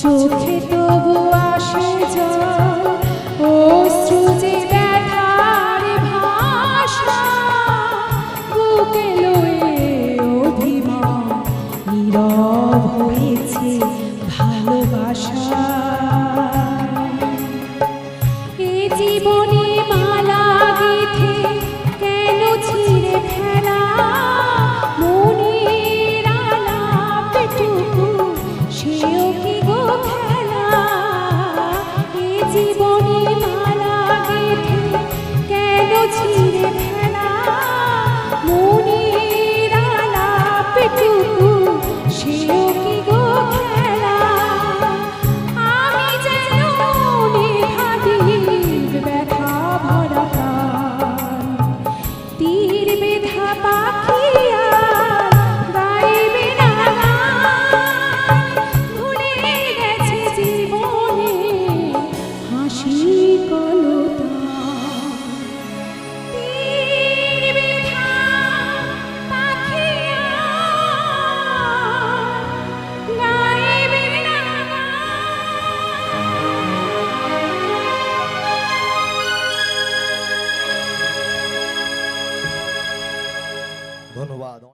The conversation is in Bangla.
চোখে তবু আসে জল, অশ্রু যে ব্যথার ভাষা, বুকে লয়ে অভিমান নীরব হয়েছে ভালোবাসা। এ জীবনে মালা গেঁথে কেন ছিঁড়ে ফেলা মনের আলাপটুকু, সেও কি গো খেলা? এ জীবনে মালা গেঁথে কেন ছিঁড়ে ফেলা মনের আলাপটুকু, সেও কি গো খেলা? আমি যেন নেভাদির ব্যথা ভরা প্রাণ, তীর বেধা পাখি আর গাইবে না গান, ভুলে গেছে জীবনে হাসি কলতান। তীর বেধা পাখি আর গাইবে না গান। ধন্যবাদ।